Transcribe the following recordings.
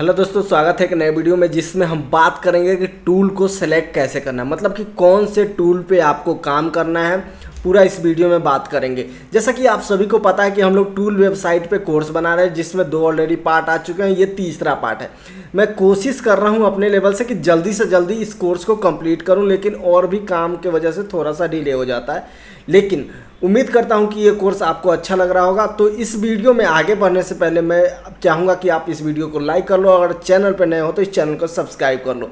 Hello दोस्तों, स्वागत है एक नए वीडियो में जिसमें हम बात करेंगे कि टूल को सेलेक्ट कैसे करना है। मतलब कि कौन से टूल पे आपको काम करना है, पूरा इस वीडियो में बात करेंगे। जैसा कि आप सभी को पता है कि हम लोग टूल वेबसाइट पे कोर्स बना रहे हैं, जिसमें 2 ऑलरेडी पार्ट आ चुके हैं, ये तीसरा पार्ट है। मैं कोशिश कर रहा हूँ अपने लेवल से कि जल्दी से जल्दी इस कोर्स को कंप्लीट करूँ, लेकिन और भी काम की वजह से थोड़ा सा डिले हो जाता है। लेकिन उम्मीद करता हूं कि ये कोर्स आपको अच्छा लग रहा होगा। तो इस वीडियो में आगे बढ़ने से पहले मैं चाहूँगा कि आप इस वीडियो को लाइक कर लो, अगर चैनल पर नए हो तो इस चैनल को सब्सक्राइब कर लो।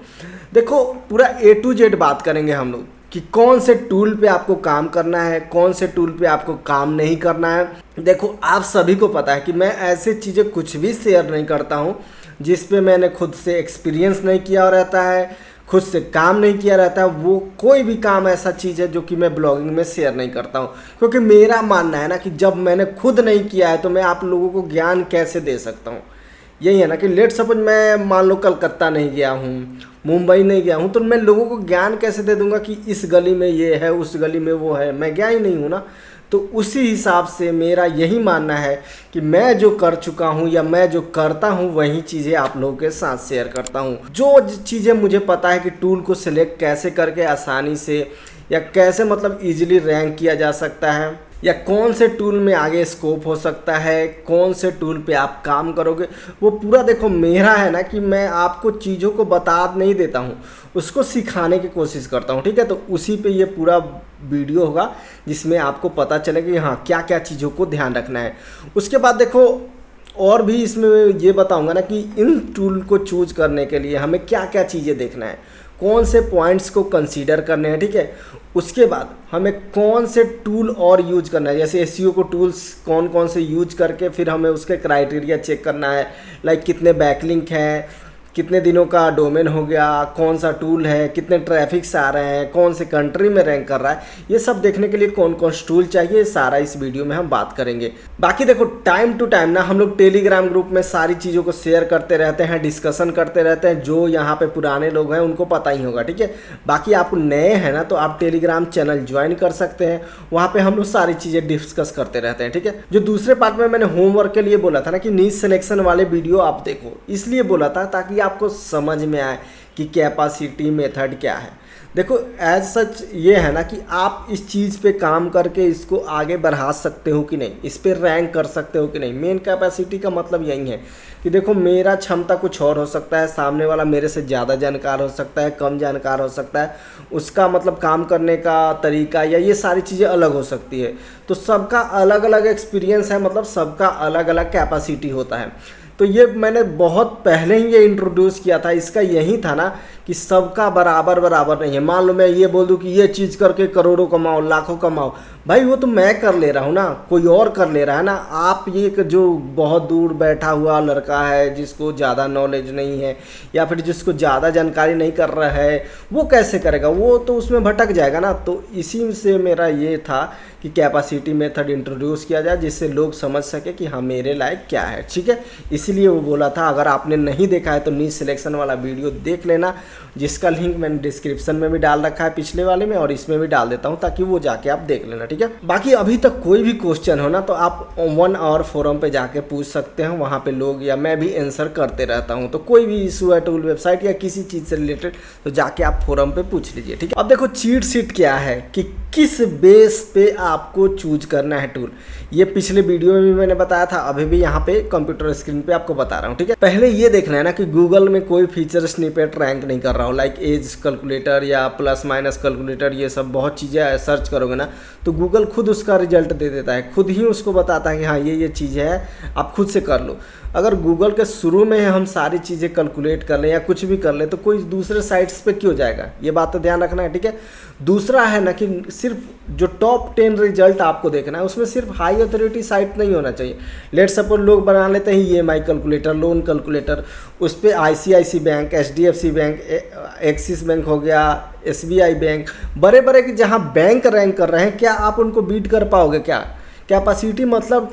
देखो, पूरा A to Z बात करेंगे हम लोग कि कौन से टूल पे आपको काम करना है, कौन से टूल पे आपको काम नहीं करना है। देखो, आप सभी को पता है कि मैं ऐसे चीज़ें कुछ भी शेयर नहीं करता हूँ जिस पे मैंने खुद से एक्सपीरियंस नहीं किया रहता है, खुद से काम नहीं किया रहता है। वो कोई भी काम ऐसा चीज़ है जो कि मैं ब्लॉगिंग में शेयर नहीं करता हूँ, क्योंकि मेरा मानना है ना कि जब मैंने खुद नहीं किया है तो मैं आप लोगों को ज्ञान कैसे दे सकता हूँ। यही है ना कि लेट सपोज मैं मान लो कलकत्ता नहीं गया हूँ, मुंबई नहीं गया हूँ, तो मैं लोगों को ज्ञान कैसे दे दूँगा कि इस गली में ये है, उस गली में वो है। मैं गया ही नहीं हूँ ना। तो उसी हिसाब से मेरा यही मानना है कि मैं जो कर चुका हूँ या मैं जो करता हूँ वही चीज़ें आप लोगों के साथ शेयर करता हूँ। जो चीज़ें मुझे पता है कि टूल को सिलेक्ट कैसे करके आसानी से या कैसे मतलब इजीली रैंक किया जा सकता है, या कौन से टूल में आगे स्कोप हो सकता है, कौन से टूल पे आप काम करोगे, वो पूरा देखो मेरा है ना कि मैं आपको चीज़ों को बता नहीं देता हूँ, उसको सिखाने की कोशिश करता हूँ। ठीक है, तो उसी पे ये पूरा वीडियो होगा जिसमें आपको पता चलेगा कि हाँ क्या क्या चीज़ों को ध्यान रखना है। उसके बाद देखो, और भी इसमें ये बताऊँगा ना कि इन टूल को चूज करने के लिए हमें क्या क्या चीज़ें देखना है, कौन से पॉइंट्स को कंसीडर करने हैं। ठीक है, उसके बाद हमें कौन से टूल और यूज करना है, जैसे एसईओ को टूल्स कौन कौन से यूज करके फिर हमें उसके क्राइटेरिया चेक करना है। लाइक कितने बैकलिंक हैं, कितने दिनों का डोमेन हो गया, कौन सा टूल है, कितने ट्रैफिक्स आ रहे हैं, कौन से कंट्री में रैंक कर रहा है। ये सब देखने के लिए कौन कौन सा टूल चाहिए, सारा इस वीडियो में हम बात करेंगे। बाकी देखो, टाइम टू टाइम ना हम लोग टेलीग्राम ग्रुप में सारी चीज़ों को शेयर करते रहते हैं, डिस्कशन करते रहते हैं। जो यहाँ पे पुराने लोग हैं उनको पता ही होगा। ठीक है, बाकी आप नए हैं ना तो आप टेलीग्राम चैनल ज्वाइन कर सकते हैं, वहाँ पे हम लोग सारी चीज़ें डिस्कस करते रहते हैं। ठीक है, जो दूसरे पार्ट में मैंने होमवर्क के लिए बोला था ना कि नीश सिलेक्शन वाले वीडियो आप देखो, इसलिए बोला था ताकि आपको समझ में आए कि कैपेसिटी मेथड क्या है। देखो, एज सच ये है ना कि आप इस चीज़ पे काम करके इसको आगे बढ़ा सकते हो कि नहीं, इस पे रैंक कर सकते हो कि नहीं। मेन कैपेसिटी का मतलब यही है कि देखो, मेरा क्षमता कुछ और हो सकता है, सामने वाला मेरे से ज़्यादा जानकार हो सकता है, कम जानकार हो सकता है, उसका मतलब काम करने का तरीका या ये सारी चीज़ें अलग हो सकती है। तो सबका अलग अलग एक्सपीरियंस है, मतलब सबका अलग अलग कैपेसिटी होता है। तो ये मैंने बहुत पहले ही ये इंट्रोड्यूस किया था, इसका यही था ना कि सबका बराबर बराबर नहीं है। मान लो मैं ये बोल दूं कि ये चीज़ करके करोड़ों कमाओ, लाखों कमाओ, भाई वो तो मैं कर ले रहा हूँ ना, कोई और कर ले रहा है ना। आप ये जो बहुत दूर बैठा हुआ लड़का है जिसको ज़्यादा नॉलेज नहीं है या फिर जिसको ज़्यादा जानकारी नहीं कर रहा है, वो कैसे करेगा, वो तो उसमें भटक जाएगा ना। तो इसी से मेरा ये था कि कैपेसिटी मेथड इंट्रोड्यूस किया जाए, जिससे लोग समझ सके कि हाँ मेरे लायक क्या है। ठीक है, इसीलिए वो बोला था। अगर आपने नहीं देखा है तो नीश सिलेक्शन वाला वीडियो देख लेना, जिसका लिंक मैंने डिस्क्रिप्शन में भी डाल रखा है, पिछले वाले में, और इसमें भी डाल देता हूँ, ताकि वो जाके आप देख लेना। ठीक है, बाकी अभी तक कोई भी क्वेश्चन हो ना तो आप 1 आवर फोरम पे जाके पूछ सकते हैं, वहाँ पे लोग या मैं भी आंसर करते रहता हूँ। तो कोई भी इशू है टूल वेबसाइट या किसी चीज़ से रिलेटेड तो जाके आप फोरम पे पूछ लीजिए। ठीक है, अब देखो चीट शीट क्या है कि किस बेस पे आपको चूज करना है टूल। ये पिछले वीडियो में भी मैंने बताया था, अभी भी यहाँ पे कंप्यूटर स्क्रीन पे आपको बता रहा हूँ। ठीक है, पहले ये देखना है ना कि गूगल में कोई फीचर स्निपेट रैंक नहीं कर रहा हो, लाइक एज कैलकुलेटर या प्लस माइनस कैलकुलेटर, ये सब बहुत चीज़ें सर्च करोगे ना तो गूगल खुद उसका रिजल्ट दे देता है, खुद ही उसको बताता है कि हाँ ये चीज़ है, आप खुद से कर लो। अगर गूगल के शुरू में हम सारी चीज़ें कैलकुलेट कर लें या कुछ भी कर लें तो कोई दूसरे साइट्स पे क्यों जाएगा, ये बात तो ध्यान रखना है। ठीक है, दूसरा है ना कि सिर्फ जो टॉप 10 रिजल्ट आपको देखना है उसमें सिर्फ हाई अथॉरिटी साइट नहीं होना चाहिए। लेट सपोज लोग बना लेते हैं EMI कैलकुलेटर, लोन कैलकुलेटर, उस पर ICICI bank, HDFC bank, axis bank हो गया, SBI बैंक, बड़े बड़े कि जहाँ बैंक रैंक कर रहे हैं, क्या आप उनको बीट कर पाओगे क्या? कैपेसिटी मतलब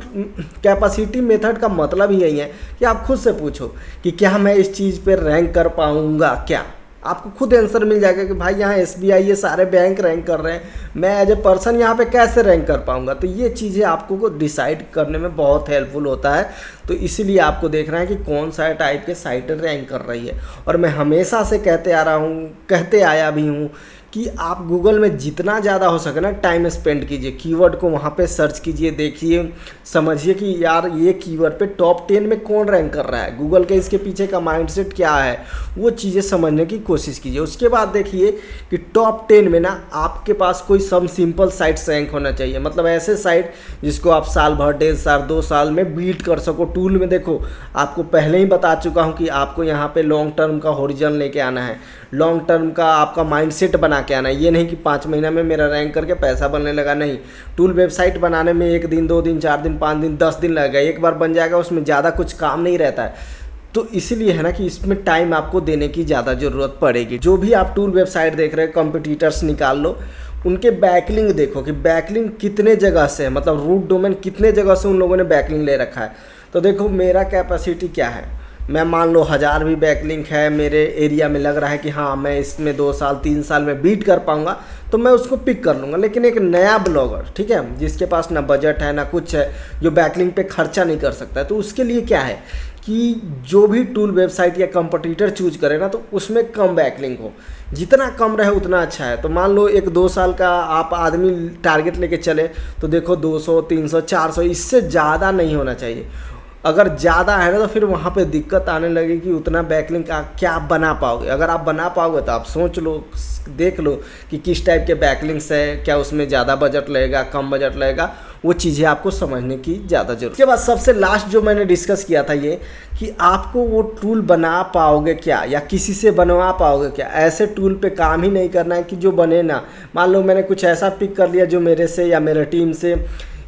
कैपेसिटी मेथड का मतलब ही यही है कि आप खुद से पूछो कि क्या मैं इस चीज़ पे रैंक कर पाऊँगा क्या। आपको खुद आंसर मिल जाएगा कि भाई यहाँ SBI ये सारे बैंक रैंक कर रहे हैं, मैं एज ए पर्सन यहाँ पे कैसे रैंक कर पाऊँगा। तो ये चीज़ें आपको को डिसाइड करने में बहुत हेल्पफुल होता है। तो इसीलिए आपको देखना है कि कौन सा टाइप के साइट रैंक कर रही है। और मैं हमेशा से कहते आया भी हूँ कि आप गूगल में जितना ज़्यादा हो सके ना टाइम स्पेंड कीजिए, कीवर्ड को वहाँ पे सर्च कीजिए, देखिए, समझिए कि यार ये कीवर्ड पे टॉप 10 में कौन रैंक कर रहा है, गूगल के इसके पीछे का माइंडसेट क्या है, वो चीज़ें समझने की कोशिश कीजिए। उसके बाद देखिए कि टॉप 10 में ना आपके पास कोई सम सिंपल साइट्स रैंक होना चाहिए, मतलब ऐसे साइट जिसको आप साल भर, 1.5 साल, 2 साल में बीट कर सको। टूल में देखो आपको पहले ही बता चुका हूँ कि आपको यहाँ पे लॉन्ग टर्म का होरिजन लेके आना है, लॉन्ग टर्म का आपका माइंडसेट बना के आना है। ये नहीं कि 5 महीना में मेरा रैंक करके पैसा बनने लगा, नहीं। टूल वेबसाइट बनाने में 1 दिन, 2 दिन, 4 दिन, 5 दिन, 10 दिन लगेगा, एक बार बन जाएगा, उसमें ज़्यादा कुछ काम नहीं रहता है। तो इसीलिए है ना कि इसमें टाइम आपको देने की ज़्यादा ज़रूरत पड़ेगी। जो भी आप टूल वेबसाइट देख रहे हैं, कंपटीटर्स निकाल लो, उनके बैकलिंक देखो कि बैकलिंक कितने जगह से है, मतलब रूट डोमेन कितने जगह से उन लोगों ने बैकलिंक ले रखा है। तो देखो मेरा कैपेसिटी क्या है, मैं मान लो 1000 भी बैकलिंक है मेरे एरिया में, लग रहा है कि हाँ मैं इसमें 2 साल 3 साल में बीट कर पाऊंगा, तो मैं उसको पिक कर लूँगा। लेकिन एक नया ब्लॉगर, ठीक है, जिसके पास ना बजट है ना कुछ है, जो बैकलिंक पे खर्चा नहीं कर सकता है, तो उसके लिए क्या है कि जो भी टूल वेबसाइट या कंपटीटर चूज करे ना, तो उसमें कम बैकलिंक हो, जितना कम रहे उतना अच्छा है। तो मान लो 1-2 साल का आप आदमी टारगेट लेके चले, तो देखो 200, 300, 400, इससे ज़्यादा नहीं होना चाहिए। अगर ज़्यादा है ना तो फिर वहाँ पे दिक्कत आने लगेगी कि उतना बैकलिंक क्या बना पाओगे। अगर आप बना पाओगे तो आप सोच लो, देख लो कि किस टाइप के बैकलिंक्स है, क्या उसमें ज़्यादा बजट लगेगा, कम बजट लगेगा, वो चीज़ें आपको समझने की ज़्यादा जरूरत है। उसके बाद सबसे लास्ट जो मैंने डिस्कस किया था ये कि आपको वो टूल बना पाओगे क्या, या किसी से बनवा पाओगे क्या। ऐसे टूल पे काम ही नहीं करना है कि जो बने ना। मान लो मैंने कुछ ऐसा पिक कर लिया जो मेरे से या मेरे टीम से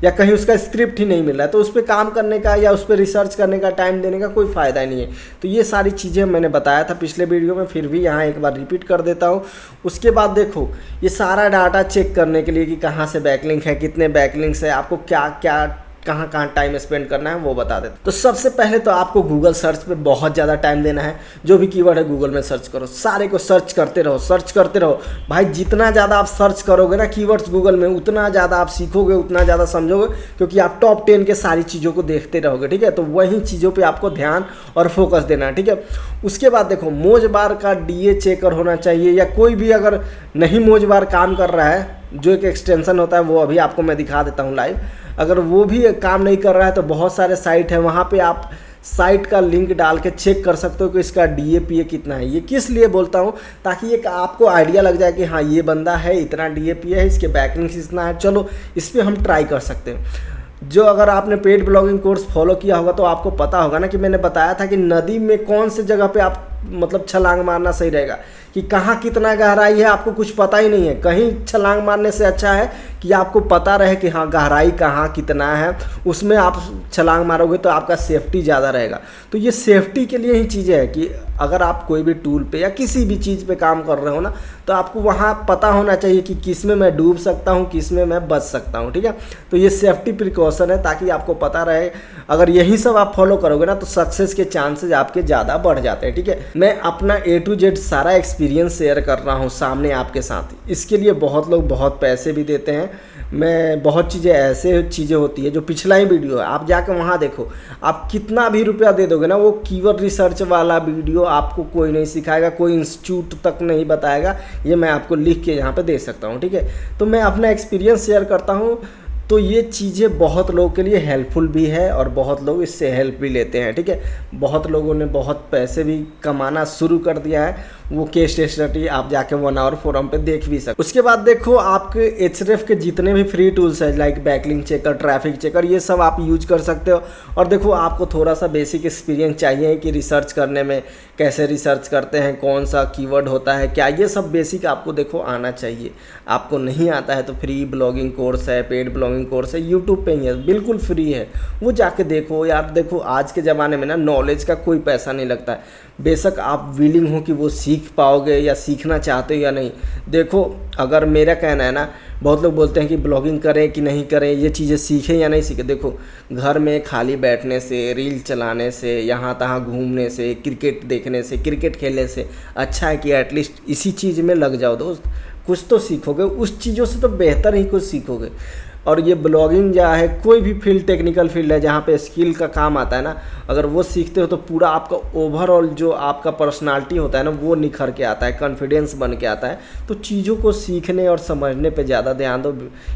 या कहीं उसका स्क्रिप्ट ही नहीं मिल रहा है, तो उस पर काम करने का या उस पर रिसर्च करने का, टाइम देने का कोई फ़ायदा ही नहीं है। तो ये सारी चीज़ें मैंने बताया था पिछले वीडियो में, फिर भी यहाँ एक बार रिपीट कर देता हूँ। उसके बाद देखो ये सारा डाटा चेक करने के लिए कि कहाँ से बैकलिंक है, कितने बैकलिंक्स है, आपको क्या क्या कहाँ कहाँ टाइम स्पेंड करना है वो बता देते। तो सबसे पहले तो आपको गूगल सर्च पे बहुत ज़्यादा टाइम देना है। जो भी कीवर्ड है गूगल में सर्च करो, सारे को सर्च करते रहो भाई। जितना ज़्यादा आप सर्च करोगे ना कीवर्ड्स गूगल में, उतना ज़्यादा आप सीखोगे, उतना ज़्यादा समझोगे, क्योंकि आप टॉप 10 के सारी चीज़ों को देखते रहोगे, ठीक है। तो वही चीज़ों पर आपको ध्यान और फोकस देना है, ठीक है। उसके बाद देखो मोजबार का DA चेकर होना चाहिए, या कोई भी अगर नहीं मोजबार काम कर रहा है, जो एक एक्सटेंशन होता है वो अभी आपको मैं दिखा देता हूँ लाइव। अगर वो भी काम नहीं कर रहा है तो बहुत सारे साइट है, वहाँ पे आप साइट का लिंक डाल के चेक कर सकते हो कि इसका DAPA कितना है। ये किस लिए बोलता हूँ, ताकि एक आपको आइडिया लग जाए कि हाँ ये बंदा है, इतना DAPA है, इसके बैकलिंक्स इतना है, चलो इस पर हम ट्राई कर सकते हैं। जो अगर आपने पेड ब्लॉगिंग कोर्स फॉलो किया होगा तो आपको पता होगा ना कि मैंने बताया था कि नदी में कौन से जगह पे आप मतलब छलांग मारना सही रहेगा, कि कहाँ कितना गहराई है आपको कुछ पता ही नहीं है। कहीं छलांग मारने से अच्छा है कि आपको पता रहे कि हाँ गहराई कहाँ कितना है, उसमें आप छलांग मारोगे तो आपका सेफ्टी ज़्यादा रहेगा। तो ये सेफ्टी के लिए ही चीज़ें है कि अगर आप कोई भी टूल पे या किसी भी चीज़ पे काम कर रहे हो ना, तो आपको वहाँ पता होना चाहिए कि किस में मैं डूब सकता हूँ, किस में मैं बच सकता हूँ, ठीक है। तो ये सेफ्टी प्रिकॉशन है, ताकि आपको पता रहे। अगर यही सब आप फॉलो करोगे ना तो सक्सेस के चांसेस आपके ज़्यादा बढ़ जाते हैं, ठीक है। मैं अपना A to Z सारा एक्सपीरियंस शेयर कर रहा हूँ सामने आपके साथ। इसके लिए बहुत लोग बहुत पैसे भी देते हैं। मैं बहुत चीज़ें ऐसे चीज़ें होती है, जो पिछला ही वीडियो है आप जाकर वहाँ देखो, आप कितना भी रुपया दे दोगे ना, वो कीवर्ड रिसर्च वाला वीडियो आपको कोई नहीं सिखाएगा, कोई इंस्टीट्यूट तक नहीं बताएगा। ये मैं आपको लिख के यहाँ पे दे सकता हूँ, ठीक है। तो मैं अपना एक्सपीरियंस शेयर करता हूँ, तो ये चीज़ें बहुत लोगों के लिए हेल्पफुल भी है और बहुत लोग इससे हेल्प भी लेते हैं, ठीक है। बहुत लोगों ने बहुत पैसे भी कमाना शुरू कर दिया है। वो केस स्टडी आप जाके 1 आवर फोरम पे देख भी सकते। उसके बाद देखो आपके Href के जितने भी फ्री टूल्स हैं, like backlink checker, traffic checker, ये सब आप यूज कर सकते हो। और देखो आपको थोड़ा सा बेसिक एक्सपीरियंस चाहिए कि रिसर्च करने में कैसे रिसर्च करते हैं, कौन सा कीवर्ड होता है क्या, ये सब बेसिक आपको देखो आना चाहिए। आपको नहीं आता है तो फ्री ब्लॉगिंग कोर्स है, पेड ब्लॉगिंग कोर्स है, यूट्यूब पे ही है, बिल्कुल फ्री है, वो जाके देखो यार। देखो आज के ज़माने में ना नॉलेज का कोई पैसा नहीं लगता है। बेशक आप विलिंग हो कि वो सीख सीख पाओगे या सीखना चाहते हो या नहीं। देखो अगर मेरा कहना है ना, बहुत लोग बोलते हैं कि ब्लॉगिंग करें कि नहीं करें, ये चीज़ें सीखें या नहीं सीखें। देखो घर में खाली बैठने से, रील चलाने से, यहाँ तहाँ घूमने से, क्रिकेट देखने से, क्रिकेट खेलने से अच्छा है कि एटलीस्ट इसी चीज़ में लग जाओ दोस्त, कुछ तो सीखोगे, उस चीज़ों से तो बेहतर ही कुछ सीखोगे। और ये ब्लॉगिंग या है कोई भी फील्ड, टेक्निकल फील्ड है जहाँ पे स्किल का काम आता है ना, अगर वो सीखते हो तो पूरा आपका ओवरऑल जो आपका पर्सनालिटी होता है ना वो निखर के आता है, कॉन्फिडेंस बन के आता है। तो चीज़ों को सीखने और समझने पे ज़्यादा ध्यान दो,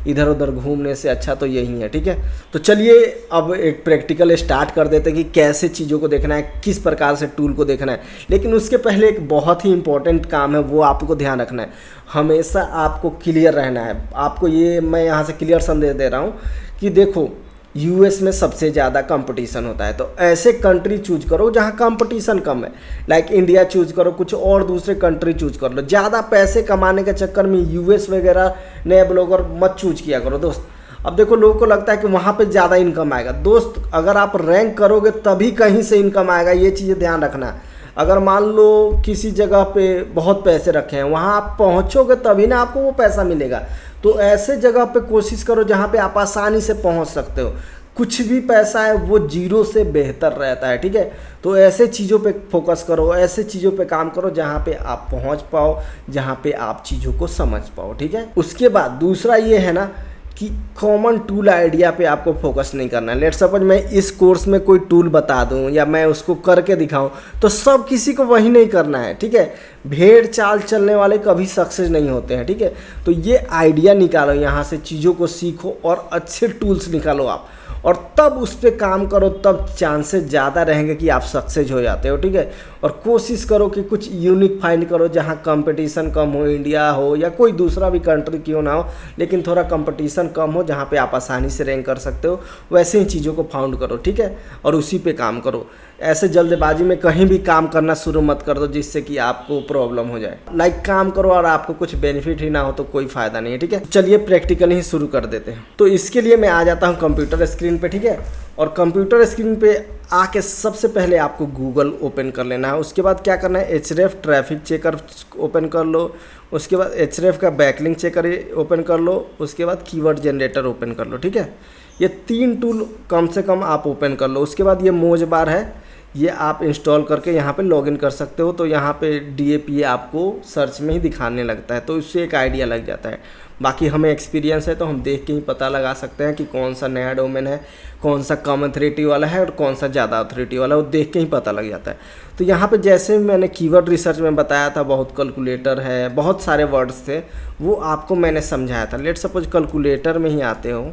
इधर उधर घूमने से अच्छा तो यही है, ठीक है। तो चलिए अब एक प्रैक्टिकल स्टार्ट कर देते हैं कि कैसे चीज़ों को देखना है, किस प्रकार से टूल को देखना है। लेकिन उसके पहले एक बहुत ही इंपॉर्टेंट काम है, वो आपको ध्यान रखना है। हमेशा आपको क्लियर रहना है। आपको ये मैं यहाँ से क्लियर संदेश दे रहा हूँ कि देखो यूएस में सबसे ज़्यादा कंपटीशन होता है, तो ऐसे कंट्री चूज करो जहाँ कंपटीशन कम है। लाइक इंडिया चूज करो, कुछ और दूसरे कंट्री चूज कर लो। ज़्यादा पैसे कमाने के चक्कर में यूएस वगैरह नए ब्लॉगर मत चूज किया करो दोस्त। अब देखो लोगों को लगता है कि वहाँ पे ज़्यादा इनकम आएगा। दोस्त अगर आप रैंक करोगे तभी कहीं से इनकम आएगा, ये चीज़ें ध्यान रखना है। अगर मान लो किसी जगह पे बहुत पैसे रखे हैं, वहाँ आप पहुँचोगे तभी ना आपको वो पैसा मिलेगा। तो ऐसे जगह पे कोशिश करो जहाँ पे आप आसानी से पहुँच सकते हो। कुछ भी पैसा है वो जीरो से बेहतर रहता है, ठीक है। तो ऐसे चीज़ों पे फोकस करो, ऐसे चीज़ों पे काम करो जहाँ पे आप पहुँच पाओ, जहाँ पे आप चीज़ों को समझ पाओ, ठीक है। उसके बाद दूसरा ये है ना कि कॉमन टूल आइडिया पे आपको फोकस नहीं करना है। लेट्स सपोज मैं इस कोर्स में कोई टूल बता दूं या मैं उसको करके दिखाऊं तो सब किसी को वही नहीं करना है, ठीक है। भेड़ चाल चलने वाले कभी सक्सेस नहीं होते हैं, ठीक है। तो ये आइडिया निकालो, यहाँ से चीज़ों को सीखो और अच्छे टूल्स निकालो आप, और तब उस पर काम करो, तब चांसेस ज़्यादा रहेंगे कि आप सक्सेस हो जाते हो, ठीक है। और कोशिश करो कि कुछ यूनिक फाइंड करो जहाँ कंपटीशन कम हो, इंडिया हो या कोई दूसरा भी कंट्री क्यों ना हो, लेकिन थोड़ा कंपटीशन कम हो जहाँ पे आप आसानी से रैंक कर सकते हो, वैसे ही चीज़ों को फाउंड करो, ठीक है। और उसी पे काम करो। ऐसे जल्दबाजी में कहीं भी काम करना शुरू मत कर दो जिससे कि आपको प्रॉब्लम हो जाए। लाइक काम करो और आपको कुछ बेनिफिट ही ना हो तो कोई फ़ायदा नहीं है, ठीक है। चलिए प्रैक्टिकल ही शुरू कर देते हैं। तो इसके लिए मैं आ जाता हूँ कंप्यूटर स्क्रीन पे, ठीक है। और कंप्यूटर स्क्रीन पे आके सबसे पहले आपको गूगल ओपन कर लेना है। उसके बाद क्या करना है, एचरेफ ट्रैफिक चेकर ओपन कर लो। उसके बाद एचरेफ का बैकलिंक चेकर ओपन कर लो। उसके बाद कीवर्ड जनरेटर ओपन कर लो, ठीक है। ये 3 टूल कम से कम आप ओपन कर लो। उसके बाद ये मोज बार है, ये आप इंस्टॉल करके यहाँ पे लॉगिन कर सकते हो। तो यहाँ पे DAPA आपको सर्च में ही दिखाने लगता है, तो इससे एक आइडिया लग जाता है। बाकी हमें एक्सपीरियंस है तो हम देख के ही पता लगा सकते हैं कि कौन सा नया डोमेन है, कौन सा कम अथॉरिटी वाला है और कौन सा ज़्यादा अथॉरिटी वाला है, वो देख के ही पता लग जाता है। तो यहाँ पे जैसे मैंने कीवर्ड रिसर्च में बताया था, बहुत कैलकुलेटर है, बहुत सारे वर्ड्स थे, वो आपको मैंने समझाया था। लेट सपोज कैलकुलेटर में ही आते हो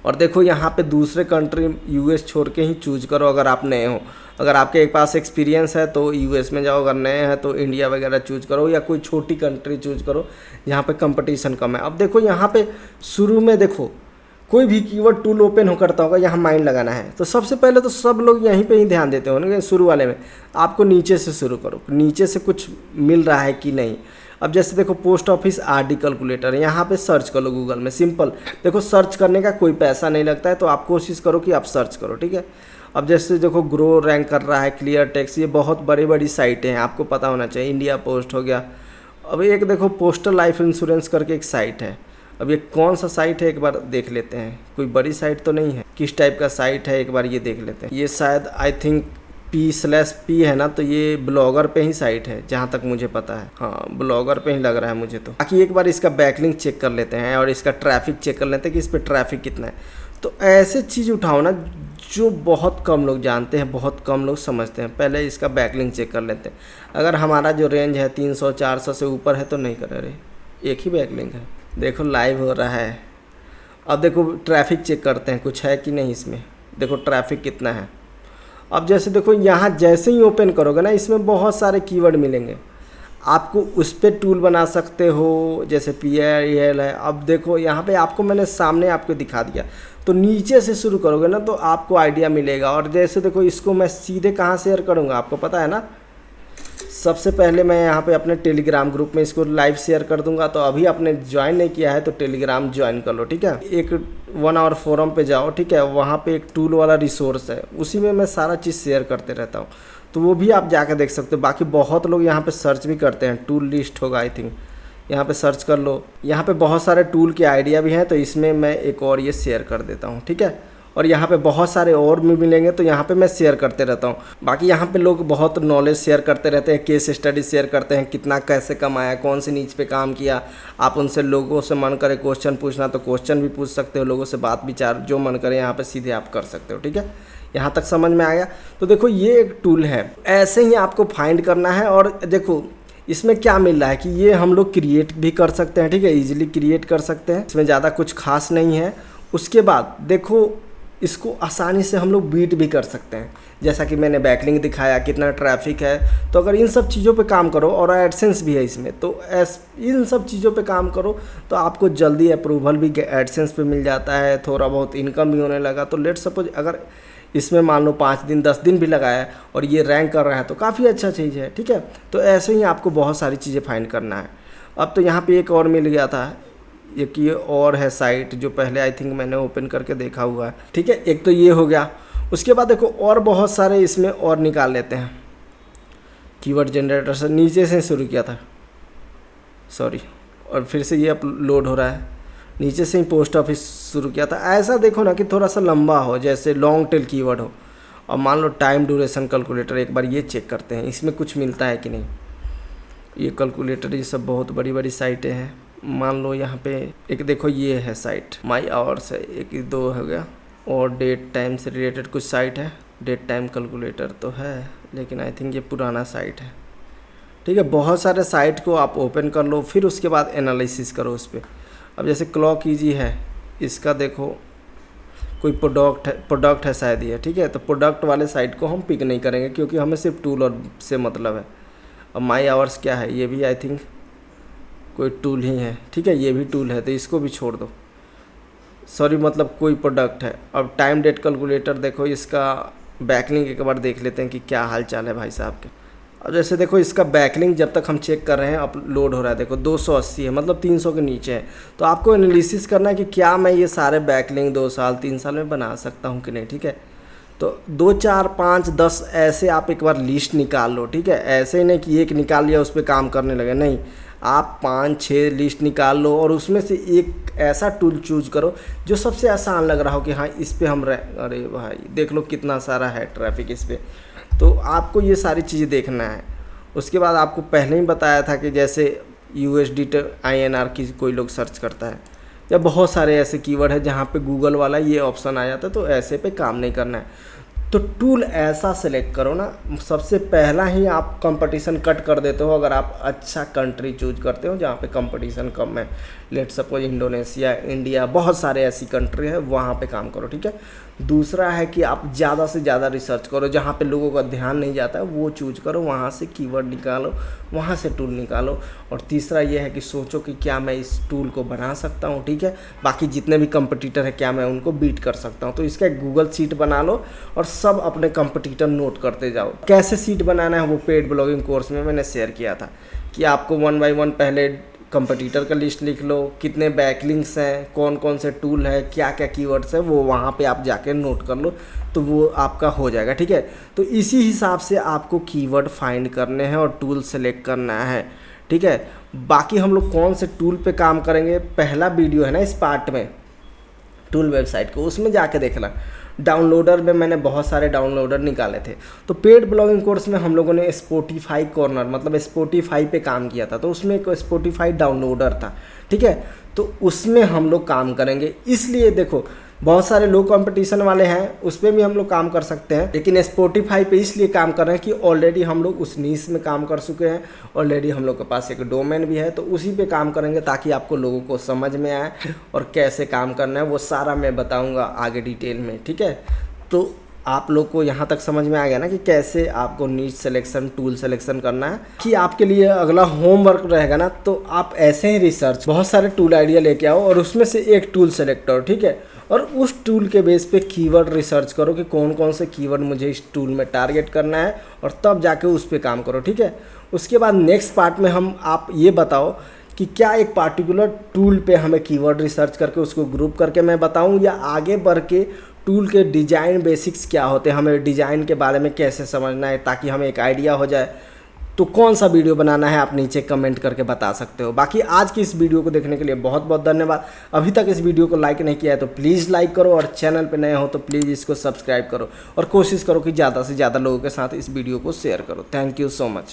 और देखो यहाँ पे दूसरे कंट्री यूएस छोड़ के ही चूज करो अगर आप नए हो। अगर आपके पास एक्सपीरियंस है तो यूएस में जाओ, अगर नए हैं तो इंडिया वगैरह चूज करो या कोई छोटी कंट्री चूज करो जहाँ पे कंपटीशन कम है। अब देखो यहाँ पे शुरू में देखो कोई भी कीवर्ड टूल ओपन हो करता होगा, यहाँ माइंड लगाना है। तो सबसे पहले तो सब लोग यहीं पे ही ध्यान देते होंगे शुरू वाले में। आपको नीचे से शुरू करो, नीचे से कुछ मिल रहा है कि नहीं। अब जैसे देखो पोस्ट ऑफिस RD कैलकुलेटर, यहाँ पे सर्च कर लो गूगल में, सिंपल। देखो सर्च करने का कोई पैसा नहीं लगता है, तो आप कोशिश करो कि आप सर्च करो, ठीक है। अब जैसे देखो ग्रो रैंक कर रहा है, क्लियर टेक्स, ये बहुत बड़ी बड़ी साइटें हैं, आपको पता होना चाहिए। इंडिया पोस्ट हो गया। अब एक देखो पोस्टल लाइफ इंश्योरेंस करके एक साइट है। अब ये कौन सा साइट है एक बार देख लेते हैं, कोई बड़ी साइट तो नहीं है, किस टाइप का साइट है एक बार ये देख लेते हैं। ये शायद आई थिंक P/P है ना, तो ये ब्लॉगर पे ही साइट है जहाँ तक मुझे पता है। हाँ ब्लॉगर पे ही लग रहा है मुझे तो। बाकी एक बार इसका बैकलिंक चेक कर लेते हैं और इसका ट्रैफिक चेक कर लेते हैं कि इस पर ट्रैफिक कितना है। तो ऐसे चीज़ उठाओ ना जो बहुत कम लोग जानते हैं, बहुत कम लोग समझते हैं। पहले इसका बैकलिंक चेक कर लेते हैं। अगर हमारा जो रेंज है 300-400 से ऊपर है तो नहीं कर रहे, एक ही बैकलिंक है। देखो लाइव हो रहा है। अब देखो ट्रैफिक चेक करते हैं कुछ है कि नहीं इसमें। देखो ट्रैफिक कितना है। अब जैसे देखो यहाँ जैसे ही ओपन करोगे ना, इसमें बहुत सारे कीवर्ड मिलेंगे, आपको उस पर टूल बना सकते हो, जैसे PIL है। अब देखो यहाँ पे आपको मैंने सामने आपको दिखा दिया, तो नीचे से शुरू करोगे ना तो आपको आइडिया मिलेगा। और जैसे देखो इसको मैं सीधे कहाँ शेयर करूँगा आपको पता है ना, सबसे पहले मैं यहाँ पे अपने टेलीग्राम ग्रुप में इसको लाइव शेयर कर दूंगा। तो अभी आपने ज्वाइन नहीं किया है तो टेलीग्राम ज्वाइन कर लो, ठीक है। एक 1 आवर फोरम पे जाओ, ठीक है, वहाँ पे एक टूल वाला रिसोर्स है, उसी में मैं सारा चीज़ शेयर करते रहता हूँ। तो वो भी आप जाकर देख सकते हो। बाकी बहुत लोग यहाँ पे सर्च भी करते हैं, टूल लिस्ट होगा आई थिंक, यहाँ पे सर्च कर लो। यहाँ पे बहुत सारे टूल के आइडिया भी हैं, तो इसमें मैं एक और ये शेयर कर देता हूँ, ठीक है। और यहाँ पे बहुत सारे और भी मिलेंगे, तो यहाँ पे मैं शेयर करते रहता हूँ। बाकी यहाँ पे लोग बहुत नॉलेज शेयर करते रहते हैं, केस स्टडी शेयर करते हैं, कितना कैसे कमाया, कौन सी नीच पे काम किया। आप उनसे लोगों से मन करे क्वेश्चन पूछना तो क्वेश्चन भी पूछ सकते हो, लोगों से बात विचार जो मन करे यहाँ पर सीधे आप कर सकते हो, ठीक है। यहाँ तक समझ में आ गया। तो देखो ये एक टूल है, ऐसे ही आपको फाइंड करना है। और देखो इसमें क्या मिल रहा है कि ये हम लोग क्रिएट भी कर सकते हैं, ठीक है, इजीली क्रिएट कर सकते हैं, इसमें ज़्यादा कुछ खास नहीं है। उसके बाद देखो इसको आसानी से हम लोग बीट भी कर सकते हैं, जैसा कि मैंने बैकलिंक दिखाया, कितना ट्रैफिक है। तो अगर इन सब चीज़ों पे काम करो, और एडसेंस भी है इसमें, तो इन सब चीज़ों पे काम करो तो आपको जल्दी अप्रूवल भी एडसेंस पे मिल जाता है, थोड़ा बहुत इनकम भी होने लगा। तो लेट सपोज अगर इसमें मान लो 5 दिन 10 दिन भी लगाया और ये रैंक कर रहा है तो काफ़ी अच्छा चीज़ है, ठीक है। तो ऐसे ही आपको बहुत सारी चीज़ें फाइंड करना है। अब तो यहाँ पे एक और मिल गया था, एक ये और है साइट जो पहले आई थिंक मैंने ओपन करके देखा हुआ है, ठीक है। एक तो ये हो गया। उसके बाद देखो और बहुत सारे इसमें और निकाल लेते हैं। कीवर्ड जनरेटर से नीचे से शुरू किया था, सॉरी, और फिर से ये अपलोड हो रहा है। नीचे से ही पोस्ट ऑफिस शुरू किया था। ऐसा देखो ना कि थोड़ा सा लंबा हो, जैसे लॉन्ग टेल कीवर्ड हो। और मान लो टाइम ड्यूरेशन कैलकुलेटर, एक बार ये चेक करते हैं इसमें कुछ मिलता है कि नहीं। ये कैलकुलेटर ये सब बहुत बड़ी बड़ी साइटें हैं। मान लो यहाँ पे एक देखो ये है साइट, माई आवर्स है, एक 2 हो गया। और डेट टाइम से रिलेटेड कुछ साइट है, डेट टाइम कैलकुलेटर तो है, लेकिन आई थिंक ये पुराना साइट है, ठीक है। बहुत सारे साइट को आप ओपन कर लो, फिर उसके बाद एनालिसिस करो उस पर। अब जैसे क्लॉक ईजी है, इसका देखो कोई प्रोडक्ट है शायद ये, ठीक है। तो प्रोडक्ट वाले साइट को हम पिक नहीं करेंगे क्योंकि हमें सिर्फ टूल और से मतलब है। अब माई आवर्स क्या है, ये भी आई थिंक कोई टूल ही है, ठीक है, ये भी टूल है, तो इसको भी छोड़ दो, सॉरी मतलब कोई प्रोडक्ट है। अब टाइम डेट कैलकुलेटर देखो, इसका बैकलिंक एक बार देख लेते हैं कि क्या हाल चाल है भाई साहब के। अब जैसे देखो इसका बैकलिंक जब तक हम चेक कर रहे हैं अपलोड हो रहा है, देखो 280 है, मतलब 300 के नीचे है। तो आपको एनालिसिस करना है कि क्या मैं ये सारे बैकलिंक 2 साल 3 साल में बना सकता हूँ कि नहीं, ठीक है। तो 2 4 5 10 ऐसे आप एक बार लिस्ट निकाल लो, ठीक है। ऐसे ही नहीं कि एक निकाल लिया उस पर काम करने लगे, नहीं, आप 5-6 लिस्ट निकाल लो और उसमें से एक ऐसा टूल चूज करो जो सबसे आसान लग रहा हो कि हाँ इस पर हम अरे भाई देख लो कितना सारा है ट्रैफिक इस पर। तो आपको ये सारी चीज़ें देखना है। उसके बाद आपको पहले ही बताया था कि जैसे USD INR की कोई लोग सर्च करता है, या बहुत सारे ऐसे कीवर्ड है जहाँ पे गूगल वाला ये ऑप्शन आ जाता है, तो ऐसे पे काम नहीं करना है। तो टूल ऐसा सेलेक्ट करो ना, सबसे पहला ही आप कंपटीशन कट कर देते हो अगर आप अच्छा कंट्री चूज करते हो जहाँ पे कंपटीशन कम है। लेट सपोज इंडोनेशिया, इंडिया, बहुत सारे ऐसी कंट्री है, वहाँ पे काम करो, ठीक है। दूसरा है कि आप ज़्यादा से ज़्यादा रिसर्च करो, जहाँ पे लोगों का ध्यान नहीं जाता है वो चूज करो, वहाँ से कीवर्ड निकालो, वहाँ से टूल निकालो। और तीसरा ये है कि सोचो कि क्या मैं इस टूल को बना सकता हूँ, ठीक है। बाकी जितने भी कंपटीटर है क्या मैं उनको बीट कर सकता हूँ। तो इसका एक गूगल शीट बना लो और सब अपने कंपटीटर नोट करते जाओ। कैसे शीट बनाना है वो पेड ब्लॉगिंग कोर्स में मैंने शेयर किया था कि आपको 1 बाय 1 पहले कंपटीटर का लिस्ट लिख लो, कितने बैकलिंक्स हैं, कौन कौन से टूल है, क्या क्या कीवर्ड्स है, वो वहाँ पे आप जाके नोट कर लो, तो वो आपका हो जाएगा, ठीक है। तो इसी हिसाब से आपको कीवर्ड फाइंड करने हैं और टूल सेलेक्ट करना है, ठीक है। बाकी हम लोग कौन से टूल पे काम करेंगे, पहला वीडियो है ना इस पार्ट में टूल वेबसाइट को, उसमें जाके देखना। डाउनलोडर में मैंने बहुत सारे डाउनलोडर निकाले थे। तो पेड ब्लॉगिंग कोर्स में हम लोगों ने स्पॉटिफाई कॉर्नर मतलब स्पॉटिफाई पे काम किया था, तो उसमें एक स्पॉटिफाई डाउनलोडर था, ठीक है। तो उसमें हम लोग काम करेंगे। इसलिए देखो बहुत सारे लोग कंपटीशन वाले हैं, उस पर भी हम लोग काम कर सकते हैं, लेकिन स्पॉटिफाई पे इसलिए काम कर रहे हैं कि ऑलरेडी हम लोग उस नीश में काम कर चुके हैं, ऑलरेडी हम लोग के पास एक डोमेन भी है, तो उसी पे काम करेंगे ताकि आपको लोगों को समझ में आए और कैसे काम करना है वो सारा मैं बताऊंगा आगे डिटेल में, ठीक है। तो आप लोग को यहाँ तक समझ में आ गया ना कि कैसे आपको नीच सिलेक्शन, टूल सिलेक्शन करना है। कि आपके लिए अगला होमवर्क रहेगा ना, तो आप ऐसे ही रिसर्च बहुत सारे टूल आइडिया लेके आओ और उसमें से एक टूल सेलेक्ट करो, ठीक है। और उस टूल के बेस पे कीवर्ड रिसर्च करो कि कौन कौन से कीवर्ड मुझे इस टूल में टारगेट करना है, और तब जाके उस पर काम करो, ठीक है। उसके बाद नेक्स्ट पार्ट में आप ये बताओ कि क्या एक पार्टिकुलर टूल पे हमें कीवर्ड रिसर्च करके उसको ग्रुप करके मैं बताऊं, या आगे बढ़ के टूल के डिज़ाइन बेसिक्स क्या होते हैं, हमें डिज़ाइन के बारे में कैसे समझना है ताकि हमें एक आइडिया हो जाए, तो कौन सा वीडियो बनाना है आप नीचे कमेंट करके बता सकते हो। बाकी आज की इस वीडियो को देखने के लिए बहुत बहुत धन्यवाद। अभी तक इस वीडियो को लाइक नहीं किया है तो प्लीज़ लाइक करो, और चैनल पे नए हो तो प्लीज़ इसको सब्सक्राइब करो, और कोशिश करो कि ज़्यादा से ज़्यादा लोगों के साथ इस वीडियो को शेयर करो। Thank you so much.